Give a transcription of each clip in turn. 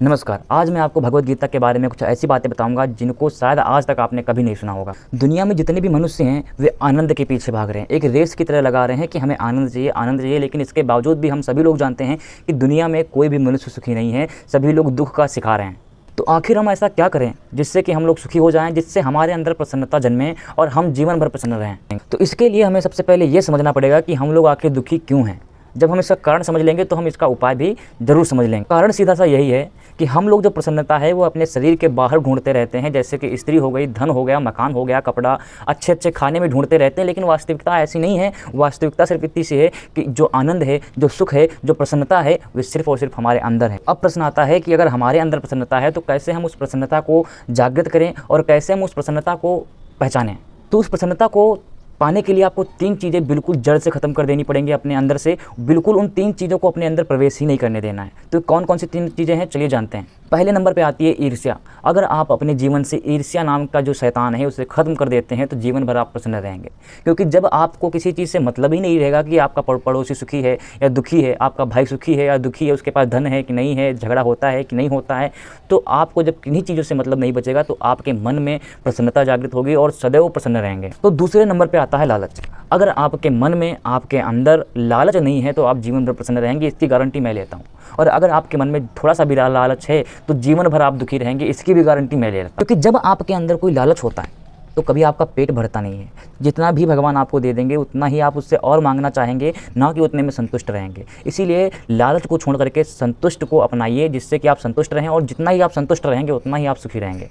नमस्कार। आज मैं आपको भगवद गीता के बारे में कुछ ऐसी बातें बताऊंगा जिनको शायद आज तक आपने कभी नहीं सुना होगा। दुनिया में जितने भी मनुष्य हैं वे आनंद के पीछे भाग रहे हैं, एक रेस की तरह लगा रहे हैं कि हमें आनंद चाहिए, लेकिन इसके बावजूद भी हम सभी लोग जानते हैं कि दुनिया में कोई भी मनुष्य सुखी नहीं है, सभी लोग दुख का शिकार हैं। तो आखिर हम ऐसा क्या करें जिससे कि हम लोग सुखी हो जाएं, जिससे हमारे अंदर प्रसन्नता जन्मे और हम जीवन भर प्रसन्न रहें। तो इसके लिए हमें सबसे पहले ये समझना पड़ेगा कि हम लोग आखिर दुखी क्यों हैं। जब हम इसका कारण समझ लेंगे तो हम इसका उपाय भी ज़रूर समझ लेंगे। कारण सीधा सा यही है कि हम लोग जो प्रसन्नता है वो अपने शरीर के बाहर ढूंढते रहते हैं, जैसे कि स्त्री हो गई, धन हो गया, मकान हो गया, कपड़ा, अच्छे अच्छे खाने में ढूंढते रहते हैं। लेकिन वास्तविकता ऐसी नहीं है। वास्तविकता सिर्फ इतनी सी है कि जो आनंद है, जो सुख है, जो प्रसन्नता है, वो सिर्फ और सिर्फ हमारे अंदर है। अब प्रश्न आता है कि अगर हमारे अंदर प्रसन्नता है तो कैसे हम उस प्रसन्नता को जागृत करें और कैसे हम उस प्रसन्नता को पहचानें। तो उस प्रसन्नता को पाने के लिए आपको 3 चीज़ें बिल्कुल जड़ से ख़त्म कर देनी पड़ेंगी अपने अंदर से। बिल्कुल उन 3 चीज़ों को अपने अंदर प्रवेश ही नहीं करने देना है। तो कौन कौन सी 3 चीज़ें हैं, चलिए जानते हैं। पहले नंबर पे आती है ईर्ष्या। अगर आप अपने जीवन से ईर्ष्या नाम का जो शैतान है उसे ख़त्म कर देते हैं तो जीवन भर आप प्रसन्न रहेंगे। क्योंकि जब आपको किसी चीज़ से मतलब ही नहीं रहेगा कि आपका पड़ोसी सुखी है या दुखी है, आपका भाई सुखी है या दुखी है, उसके पास धन है कि नहीं है, झगड़ा होता है कि नहीं होता है, तो आपको जब किन्हीं चीज़ों से मतलब नहीं बचेगा तो आपके मन में प्रसन्नता जागृत होगी और सदैव प्रसन्न रहेंगे। तो दूसरे नंबर पर आता है लालच। अगर आपके मन में, आपके अंदर लालच नहीं है तो आप जीवन भर प्रसन्न रहेंगे, इसकी गारंटी मैं लेता हूँ। और अगर आपके मन में थोड़ा सा भी लालच है तो जीवन भर आप दुखी रहेंगे, इसकी भी गारंटी मैं ले रहा हूँ। क्योंकि जब आपके अंदर कोई लालच होता है तो कभी आपका पेट भरता नहीं है। जितना भी भगवान आपको दे देंगे उतना ही आप उससे और मांगना चाहेंगे, ना कि उतने में संतुष्ट रहेंगे। इसीलिए लालच को छोड़ करके संतुष्ट को अपनाइए, जिससे कि आप संतुष्ट रहें, और जितना ही आप संतुष्ट रहेंगे उतना ही आप सुखी रहेंगे।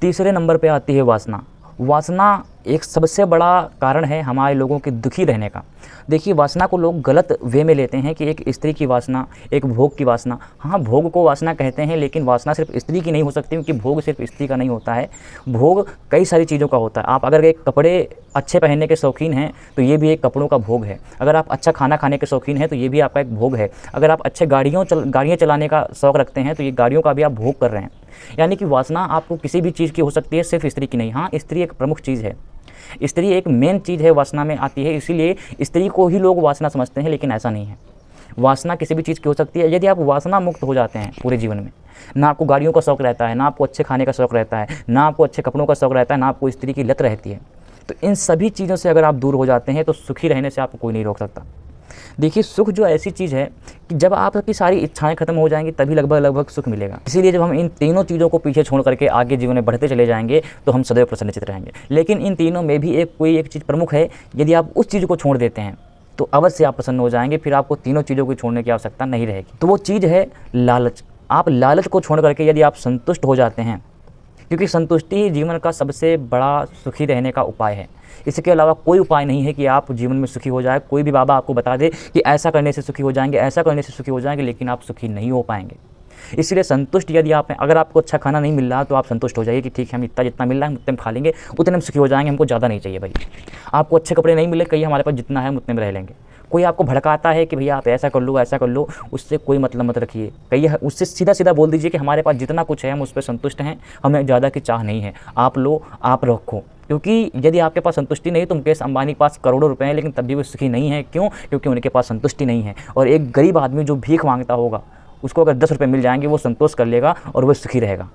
तीसरे नंबर पर आती है वासना। वासना एक सबसे बड़ा कारण है हमारे लोगों के दुखी रहने का। देखिए, वासना को लोग गलत वे में लेते हैं कि एक स्त्री की वासना, एक भोग की वासना। हाँ, भोग को वासना कहते हैं, लेकिन वासना सिर्फ स्त्री की नहीं हो सकती, क्योंकि भोग सिर्फ स्त्री का नहीं होता है। भोग कई सारी चीज़ों का होता है। आप अगर एक कपड़े अच्छे पहनने के शौकीन हैं तो ये भी एक कपड़ों का भोग है। अगर आप अच्छा खाना खाने के शौकीन हैं तो ये भी आपका एक भोग है। अगर आप अच्छे गाड़ियाँ चलाने का शौक़ रखते हैं तो ये गाड़ियों का भी आप भोग कर रहे हैं। यानी कि वासना आपको किसी भी चीज़ की हो सकती है, सिर्फ स्त्री की नहीं। हाँ, स्त्री एक प्रमुख चीज़ है, स्त्री एक मेन चीज़ है, वासना में आती है, इसीलिए स्त्री को ही लोग वासना समझते हैं, लेकिन ऐसा नहीं है। वासना किसी भी चीज़ की हो सकती है। यदि आप वासना मुक्त हो जाते हैं पूरे जीवन में, ना आपको गाड़ियों का शौक़ रहता है, ना आपको अच्छे खाने का शौक़ रहता है, ना आपको अच्छे कपड़ों का शौक़ रहता है, ना आपको स्त्री की लत रहती है, तो इन सभी चीज़ों से अगर आप दूर हो जाते हैं तो सुखी रहने से आपको कोई नहीं रोक सकता। देखिए, सुख जो ऐसी चीज़ है कि जब आपकी सारी इच्छाएं खत्म हो जाएंगी तभी लगभग सुख मिलेगा। इसीलिए जब हम इन तीनों चीज़ों को पीछे छोड़ करके आगे जीवन में बढ़ते चले जाएंगे तो हम सदैव प्रसन्नचित रहेंगे। लेकिन इन तीनों में भी कोई एक चीज़ प्रमुख है। यदि आप उस चीज़ को छोड़ देते हैं तो अवश्य आप प्रसन्न हो जाएंगे, फिर आपको तीनों चीज़ों को छोड़ने की आवश्यकता नहीं रहेगी। तो वो चीज़ है लालच। आप लालच को छोड़ करके यदि आप संतुष्ट हो जाते हैं, क्योंकि संतुष्टि ही जीवन का सबसे बड़ा सुखी रहने का उपाय है। इसके अलावा कोई उपाय नहीं है कि आप जीवन में सुखी हो जाए। कोई भी बाबा आपको बता दे कि ऐसा करने से सुखी हो जाएंगे, ऐसा करने से सुखी हो जाएंगे, लेकिन आप सुखी नहीं हो पाएंगे। इसलिए संतुष्ट यदि आप हैं, अगर आपको अच्छा खाना नहीं मिल रहा तो आप संतुष्ट हो जाइए कि ठीक है, हम इतना जितना मिल रहा है उतने में खा लेंगे, उतने में सुखी हो जाएंगे, हमको ज़्यादा नहीं चाहिए भाई। आपको अच्छे कपड़े नहीं मिले, कहीं हमारे पास जितना है हम उतने में रह लेंगे। कोई आपको भड़काता है कि भैया आप ऐसा कर लो, ऐसा कर लो, उससे कोई मतलब मत रखिए। कहीं उससे सीधा सीधा बोल दीजिए कि हमारे पास जितना कुछ है हम उस पर संतुष्ट हैं, हमें ज़्यादा की चाह नहीं है, आप लो, आप रखो। क्योंकि यदि आपके पास संतुष्टि नहीं तो मुकेश अंबानी के पास करोड़ों रुपए हैं, लेकिन तब भी वो सुखी नहीं है। क्यों? क्योंकि उनके पास संतुष्टि नहीं है। और एक गरीब आदमी जो भीख मांगता होगा, उसको अगर 10 रुपये मिल जाएंगे वो संतोष कर लेगा और वो सुखी रहेगा।